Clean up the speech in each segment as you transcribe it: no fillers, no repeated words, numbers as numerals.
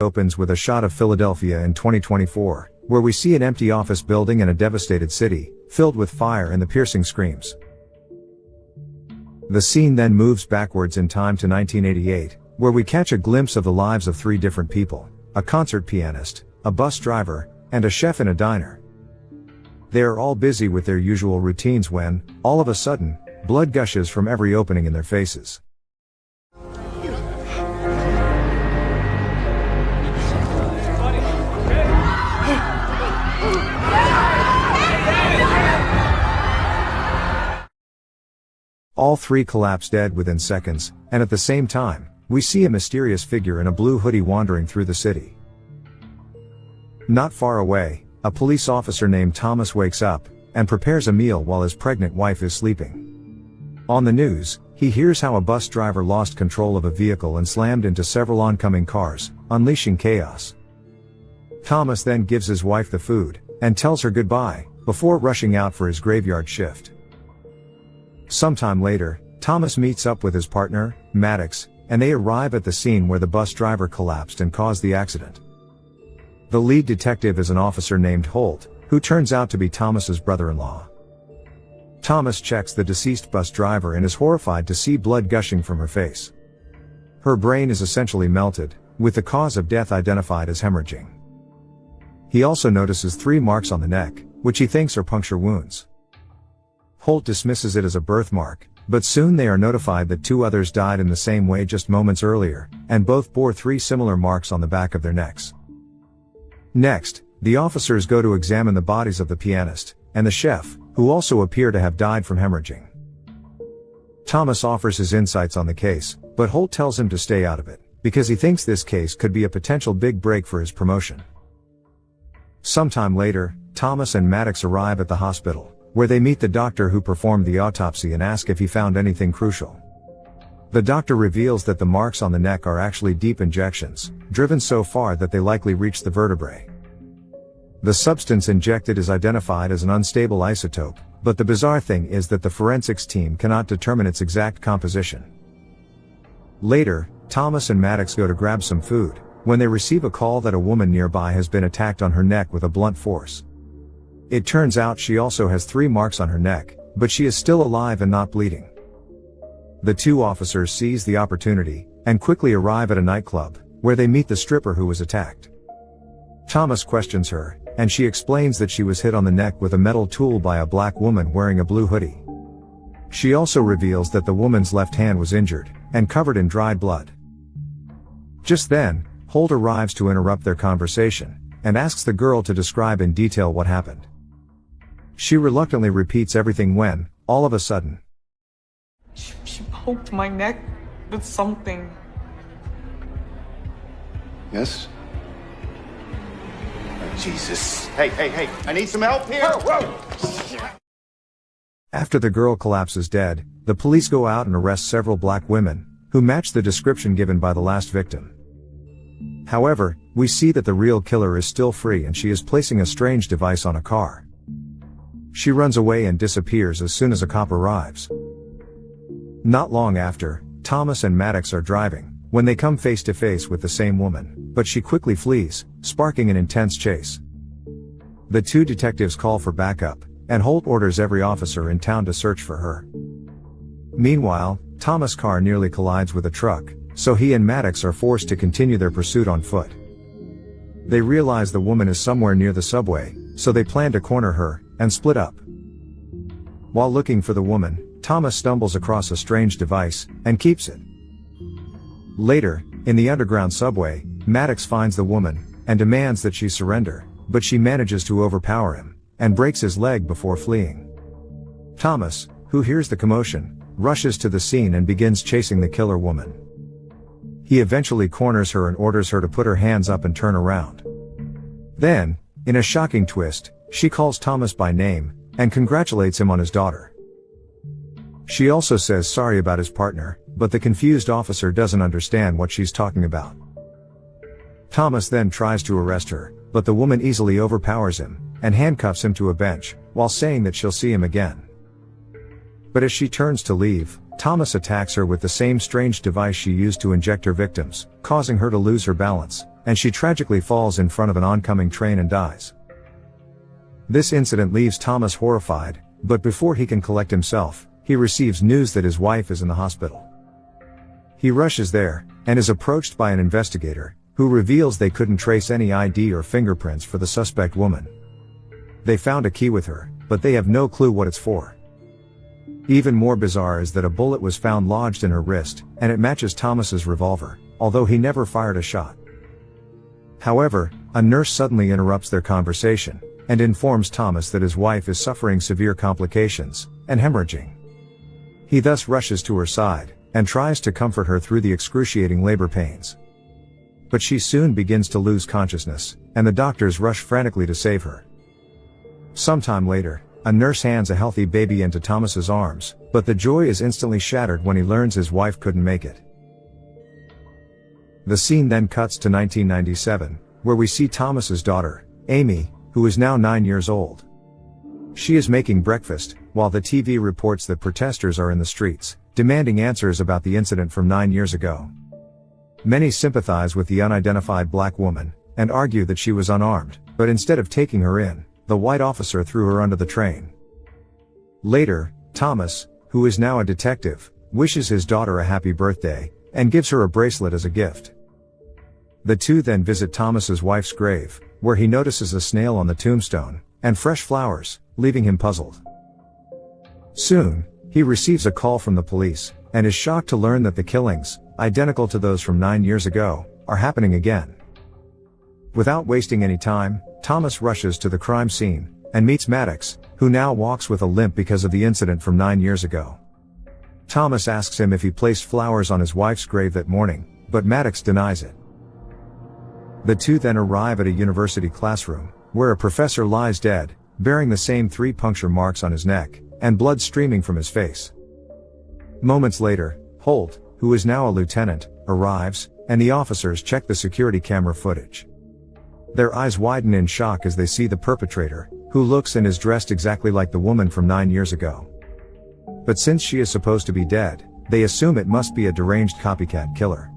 Opens with a shot of Philadelphia in 2024, where we see an empty office building and a devastated city, filled with fire and the piercing screams. The scene then moves backwards in time to 1988, where we catch a glimpse of the lives of three different people: a concert pianist, a bus driver, and a chef in a diner. They are all busy with their usual routines when, all of a sudden, blood gushes from every opening in their faces. All three collapse dead within seconds, and at the same time, we see a mysterious figure in a blue hoodie wandering through the city. Not far away, a police officer named Thomas wakes up, and prepares a meal while his pregnant wife is sleeping. On the news, he hears how a bus driver lost control of a vehicle and slammed into several oncoming cars, unleashing chaos. Thomas then gives his wife the food, and tells her goodbye, before rushing out for his graveyard shift. Sometime later, Thomas meets up with his partner, Maddox, and they arrive at the scene where the bus driver collapsed and caused the accident. The lead detective is an officer named Holt, who turns out to be Thomas's brother-in-law. Thomas checks the deceased bus driver and is horrified to see blood gushing from her face. Her brain is essentially melted, with the cause of death identified as hemorrhaging. He also notices 3 marks on the neck, which he thinks are puncture wounds. Holt dismisses it as a birthmark, but soon they are notified that 2 others died in the same way just moments earlier, and both bore 3 similar marks on the back of their necks. Next, the officers go to examine the bodies of the pianist and the chef, who also appear to have died from hemorrhaging. Thomas offers his insights on the case, but Holt tells him to stay out of it, because he thinks this case could be a potential big break for his promotion. Sometime later, Thomas and Maddox arrive at the hospital, where they meet the doctor who performed the autopsy and ask if he found anything crucial. The doctor reveals that the marks on the neck are actually deep injections, driven so far that they likely reached the vertebrae. The substance injected is identified as an unstable isotope, but the bizarre thing is that the forensics team cannot determine its exact composition. Later, Thomas and Maddox go to grab some food, when they receive a call that a woman nearby has been attacked on her neck with a blunt force. It turns out she also has 3 marks on her neck, but she is still alive and not bleeding. The 2 officers seize the opportunity, and quickly arrive at a nightclub, where they meet the stripper who was attacked. Thomas questions her, and she explains that she was hit on the neck with a metal tool by a black woman wearing a blue hoodie. She also reveals that the woman's left hand was injured, and covered in dried blood. Just then, Holt arrives to interrupt their conversation, and asks the girl to describe in detail what happened. She reluctantly repeats everything when, all of a sudden, She poked my neck with something. Yes? Oh, Jesus. Hey, I need some help here. Whoa. After the girl collapses dead, the police go out and arrest several black women, who match the description given by the last victim. However, we see that the real killer is still free and she is placing a strange device on a car. She runs away and disappears as soon as a cop arrives. Not long after, Thomas and Maddox are driving, when they come face to face with the same woman, but she quickly flees, sparking an intense chase. The 2 detectives call for backup, and Holt orders every officer in town to search for her. Meanwhile, Thomas' car nearly collides with a truck, so he and Maddox are forced to continue their pursuit on foot. They realize the woman is somewhere near the subway, so they plan to corner her, and split up. While looking for the woman, Thomas stumbles across a strange device, and keeps it. Later, in the underground subway, Maddox finds the woman, and demands that she surrender, but she manages to overpower him, and breaks his leg before fleeing. Thomas, who hears the commotion, rushes to the scene and begins chasing the killer woman. He eventually corners her and orders her to put her hands up and turn around. Then, in a shocking twist, she calls Thomas by name, and congratulates him on his daughter. She also says sorry about his partner, but the confused officer doesn't understand what she's talking about. Thomas then tries to arrest her, but the woman easily overpowers him, and handcuffs him to a bench, while saying that she'll see him again. But as she turns to leave, Thomas attacks her with the same strange device she used to inject her victims, causing her to lose her balance, and she tragically falls in front of an oncoming train and dies. This incident leaves Thomas horrified, but before he can collect himself, he receives news that his wife is in the hospital. He rushes there, and is approached by an investigator, who reveals they couldn't trace any ID or fingerprints for the suspect woman. They found a key with her, but they have no clue what it's for. Even more bizarre is that a bullet was found lodged in her wrist, and it matches Thomas's revolver, although he never fired a shot. However, a nurse suddenly interrupts their conversation, and informs Thomas that his wife is suffering severe complications, and hemorrhaging. He thus rushes to her side, and tries to comfort her through the excruciating labor pains. But she soon begins to lose consciousness, and the doctors rush frantically to save her. Sometime later, a nurse hands a healthy baby into Thomas's arms, but the joy is instantly shattered when he learns his wife couldn't make it. The scene then cuts to 1997, where we see Thomas's daughter, Amy, who is now 9 years old. She is making breakfast, while the TV reports that protesters are in the streets, demanding answers about the incident from 9 years ago. Many sympathize with the unidentified black woman, and argue that she was unarmed, but instead of taking her in, the white officer threw her under the train. Later, Thomas, who is now a detective, wishes his daughter a happy birthday, and gives her a bracelet as a gift. The two then visit Thomas's wife's grave, where he notices a snail on the tombstone, and fresh flowers, leaving him puzzled. Soon, he receives a call from the police, and is shocked to learn that the killings, identical to those from 9 years ago, are happening again. Without wasting any time, Thomas rushes to the crime scene, and meets Maddox, who now walks with a limp because of the incident from 9 years ago. Thomas asks him if he placed flowers on his wife's grave that morning, but Maddox denies it. The two then arrive at a university classroom, where a professor lies dead, bearing the same 3 puncture marks on his neck, and blood streaming from his face. Moments later, Holt, who is now a lieutenant, arrives, and the officers check the security camera footage. Their eyes widen in shock as they see the perpetrator, who looks and is dressed exactly like the woman from 9 years ago. But since she is supposed to be dead, they assume it must be a deranged copycat killer.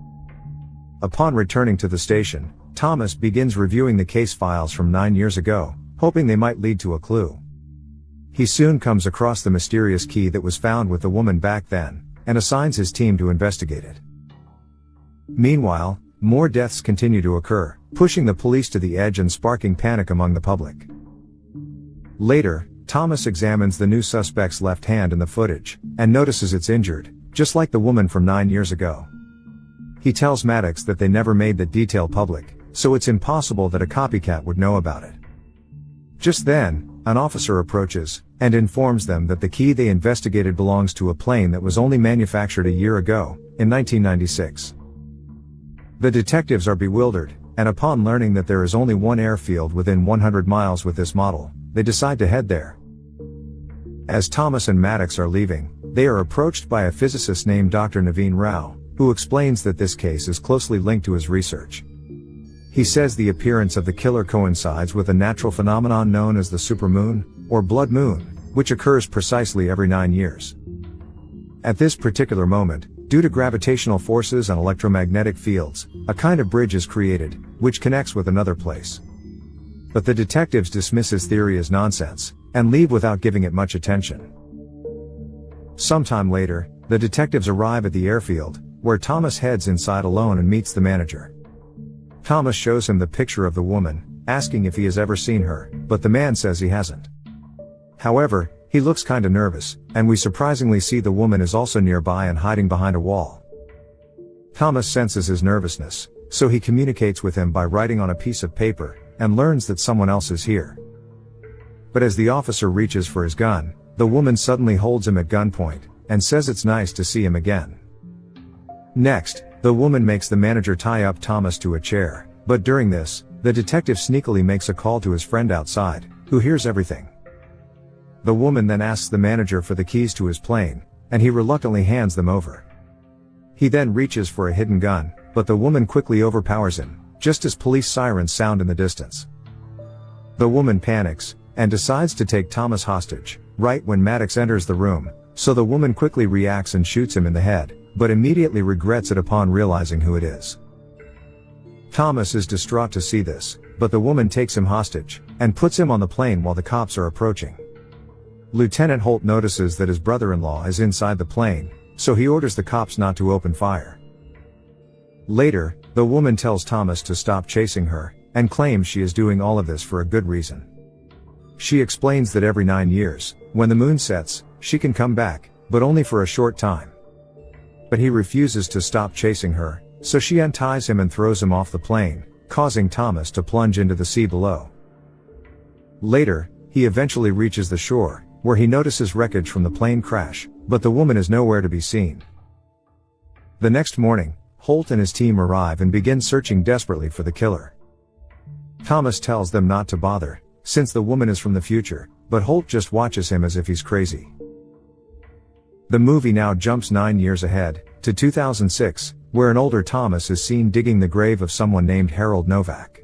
Upon returning to the station, Thomas begins reviewing the case files from 9 years ago, hoping they might lead to a clue. He soon comes across the mysterious key that was found with the woman back then, and assigns his team to investigate it. Meanwhile, more deaths continue to occur, pushing the police to the edge and sparking panic among the public. Later, Thomas examines the new suspect's left hand in the footage, and notices it's injured, just like the woman from 9 years ago. He tells Maddox that they never made that detail public, so it's impossible that a copycat would know about it. Just then, an officer approaches, and informs them that the key they investigated belongs to a plane that was only manufactured a year ago, in 1996. The detectives are bewildered, and upon learning that there is only one airfield within 100 miles with this model, they decide to head there. As Thomas and Maddox are leaving, they are approached by a physicist named Dr. Naveen Rao, who explains that this case is closely linked to his research. He says the appearance of the killer coincides with a natural phenomenon known as the supermoon, or blood moon, which occurs precisely every 9 years. At this particular moment, due to gravitational forces and electromagnetic fields, a kind of bridge is created, which connects with another place. But the detectives dismiss his theory as nonsense, and leave without giving it much attention. Sometime later, the detectives arrive at the airfield, where Thomas heads inside alone and meets the manager. Thomas shows him the picture of the woman, asking if he has ever seen her, but the man says he hasn't. However, he looks kinda nervous, and we surprisingly see the woman is also nearby and hiding behind a wall. Thomas senses his nervousness, so he communicates with him by writing on a piece of paper, and learns that someone else is here. But as the officer reaches for his gun, the woman suddenly holds him at gunpoint, and says it's nice to see him again. Next, the woman makes the manager tie up Thomas to a chair, but during this, the detective sneakily makes a call to his friend outside, who hears everything. The woman then asks the manager for the keys to his plane, and he reluctantly hands them over. He then reaches for a hidden gun, but the woman quickly overpowers him, just as police sirens sound in the distance. The woman panics, and decides to take Thomas hostage, right when Maddox enters the room, so the woman quickly reacts and shoots him in the head, but immediately regrets it upon realizing who it is. Thomas is distraught to see this, but the woman takes him hostage, and puts him on the plane while the cops are approaching. Lieutenant Holt notices that his brother-in-law is inside the plane, so he orders the cops not to open fire. Later, the woman tells Thomas to stop chasing her, and claims she is doing all of this for a good reason. She explains that every 9 years, when the moon sets, she can come back, but only for a short time. But he refuses to stop chasing her, so she unties him and throws him off the plane, causing Thomas to plunge into the sea below. Later, he eventually reaches the shore, where he notices wreckage from the plane crash, but the woman is nowhere to be seen. The next morning, Holt and his team arrive and begin searching desperately for the killer. Thomas tells them not to bother, since the woman is from the future, but Holt just watches him as if he's crazy. The movie now jumps 9 years ahead, to 2006, where an older Thomas is seen digging the grave of someone named Harold Novak.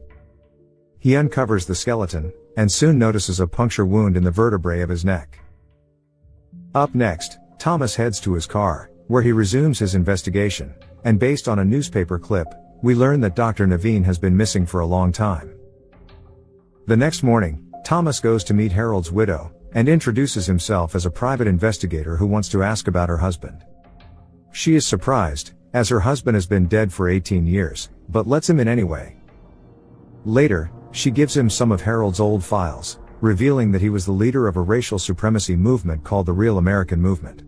He uncovers the skeleton, and soon notices a puncture wound in the vertebrae of his neck. Up next, Thomas heads to his car, where he resumes his investigation, and based on a newspaper clip, we learn that Dr. Naveen has been missing for a long time. The next morning, Thomas goes to meet Harold's widow, and introduces himself as a private investigator who wants to ask about her husband. She is surprised, as her husband has been dead for 18 years, but lets him in anyway. Later, she gives him some of Harold's old files, revealing that he was the leader of a racial supremacy movement called the Real American Movement.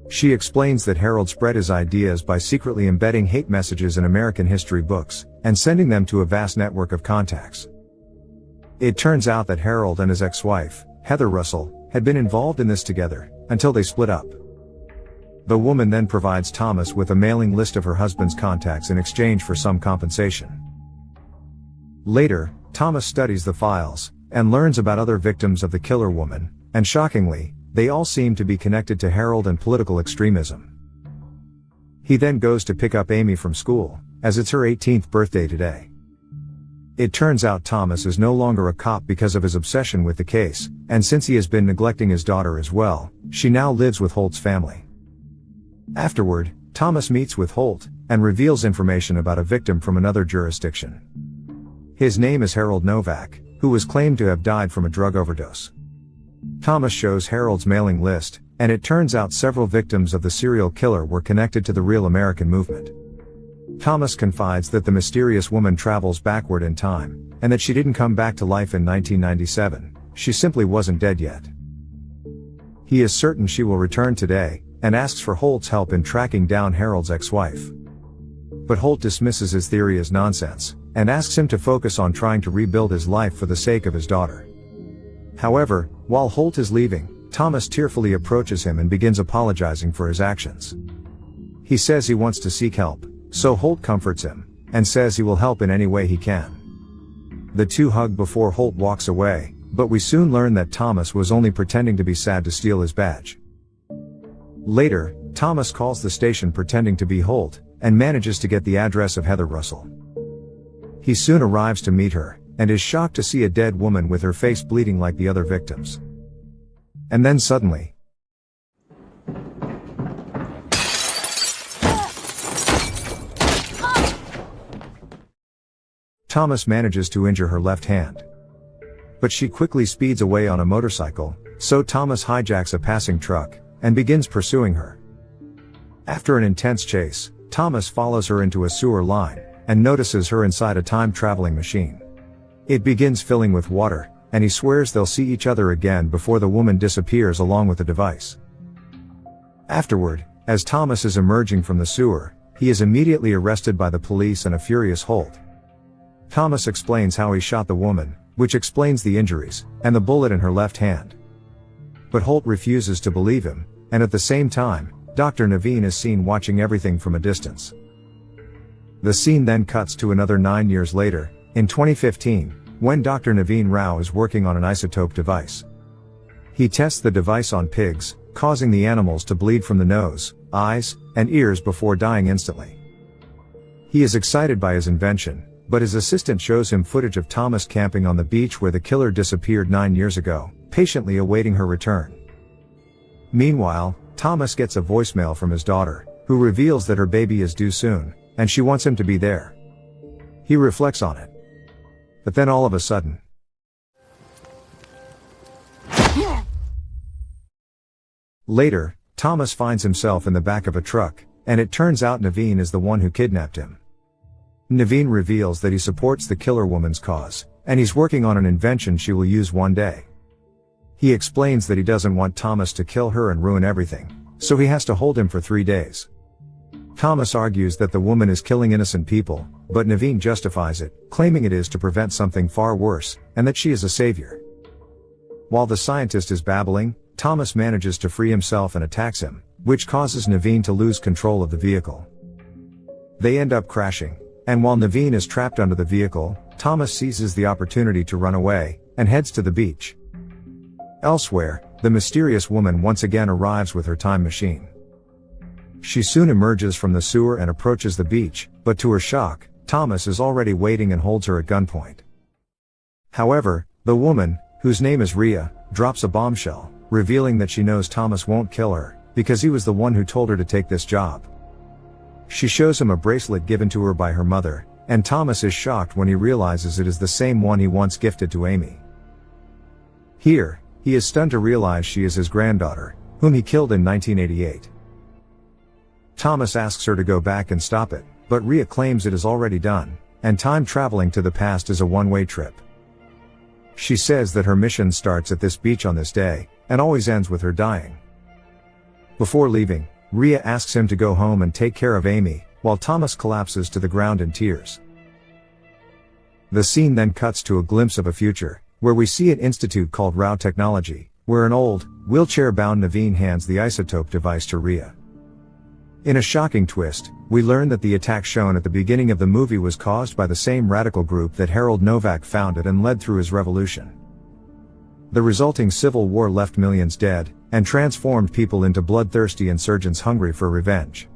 She explains that Harold spread his ideas by secretly embedding hate messages in American history books, and sending them to a vast network of contacts. It turns out that Harold and his ex-wife, Heather Russell, had been involved in this together, until they split up. The woman then provides Thomas with a mailing list of her husband's contacts in exchange for some compensation. Later, Thomas studies the files, and learns about other victims of the killer woman, and shockingly, they all seem to be connected to Harold and political extremism. He then goes to pick up Amy from school, as it's her 18th birthday today. It turns out Thomas is no longer a cop because of his obsession with the case, and since he has been neglecting his daughter as well, she now lives with Holt's family. Afterward, Thomas meets with Holt, and reveals information about a victim from another jurisdiction. His name is Harold Novak, who was claimed to have died from a drug overdose. Thomas shows Harold's mailing list, and it turns out several victims of the serial killer were connected to the Real American Movement. Thomas confides that the mysterious woman travels backward in time, and that she didn't come back to life in 1997, she simply wasn't dead yet. He is certain she will return today, and asks for Holt's help in tracking down Harold's ex-wife. But Holt dismisses his theory as nonsense, and asks him to focus on trying to rebuild his life for the sake of his daughter. However, while Holt is leaving, Thomas tearfully approaches him and begins apologizing for his actions. He says he wants to seek help, so Holt comforts him, and says he will help in any way he can. The two hug before Holt walks away, but we soon learn that Thomas was only pretending to be sad to steal his badge. Later, Thomas calls the station pretending to be Holt, and manages to get the address of Heather Russell. He soon arrives to meet her, and is shocked to see a dead woman with her face bleeding like the other victims. And then suddenly, Thomas manages to injure her left hand. But she quickly speeds away on a motorcycle, so Thomas hijacks a passing truck, and begins pursuing her. After an intense chase, Thomas follows her into a sewer line, and notices her inside a time-traveling machine. It begins filling with water, and he swears they'll see each other again before the woman disappears along with the device. Afterward, as Thomas is emerging from the sewer, he is immediately arrested by the police and a furious Holt. Thomas explains how he shot the woman, which explains the injuries, and the bullet in her left hand. But Holt refuses to believe him, and at the same time, Dr. Naveen is seen watching everything from a distance. The scene then cuts to another 9 years later, in 2015, when Dr. Naveen Rao is working on an isotope device. He tests the device on pigs, causing the animals to bleed from the nose, eyes, and ears before dying instantly. He is excited by his invention, but his assistant shows him footage of Thomas camping on the beach where the killer disappeared 9 years ago, patiently awaiting her return. Meanwhile, Thomas gets a voicemail from his daughter, who reveals that her baby is due soon, and she wants him to be there. He reflects on it. But then all of a sudden, later, Thomas finds himself in the back of a truck, and it turns out Naveen is the one who kidnapped him. Naveen reveals that he supports the killer woman's cause, and he's working on an invention she will use one day. He explains that he doesn't want Thomas to kill her and ruin everything, so he has to hold him for 3 days. Thomas argues that the woman is killing innocent people, but Naveen justifies it, claiming it is to prevent something far worse, and that she is a savior. While the scientist is babbling, Thomas manages to free himself and attacks him, which causes Naveen to lose control of the vehicle. They end up crashing, and while Naveen is trapped under the vehicle, Thomas seizes the opportunity to run away, and heads to the beach. Elsewhere, the mysterious woman once again arrives with her time machine. She soon emerges from the sewer and approaches the beach, but to her shock, Thomas is already waiting and holds her at gunpoint. However, the woman, whose name is Rhea, drops a bombshell, revealing that she knows Thomas won't kill her, because he was the one who told her to take this job. She shows him a bracelet given to her by her mother, and Thomas is shocked when he realizes it is the same one he once gifted to Amy. Here, he is stunned to realize she is his granddaughter, whom he killed in 1988. Thomas asks her to go back and stop it, but Rhea claims it is already done, and time traveling to the past is a one-way trip. She says that her mission starts at this beach on this day, and always ends with her dying. Before leaving, Rhea asks him to go home and take care of Amy, while Thomas collapses to the ground in tears. The scene then cuts to a glimpse of a future, where we see an institute called Rao Technology, where an old, wheelchair-bound Naveen hands the isotope device to Rhea. In a shocking twist, we learn that the attack shown at the beginning of the movie was caused by the same radical group that Harold Novak founded and led through his revolution. The resulting civil war left millions dead, and transformed people into bloodthirsty insurgents hungry for revenge.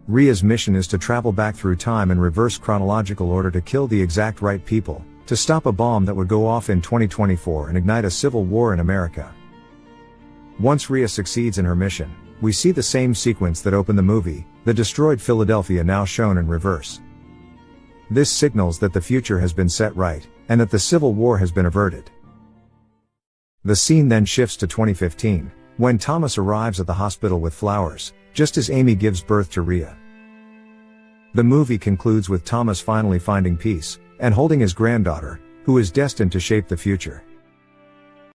Rhea's mission is to travel back through time in reverse chronological order to kill the exact right people, to stop a bomb that would go off in 2024 and ignite a civil war in America. Once Rhea succeeds in her mission, we see the same sequence that opened the movie, the destroyed Philadelphia now shown in reverse. This signals that the future has been set right, and that the Civil War has been averted. The scene then shifts to 2015, when Thomas arrives at the hospital with flowers, just as Amy gives birth to Rhea. The movie concludes with Thomas finally finding peace, and holding his granddaughter, who is destined to shape the future.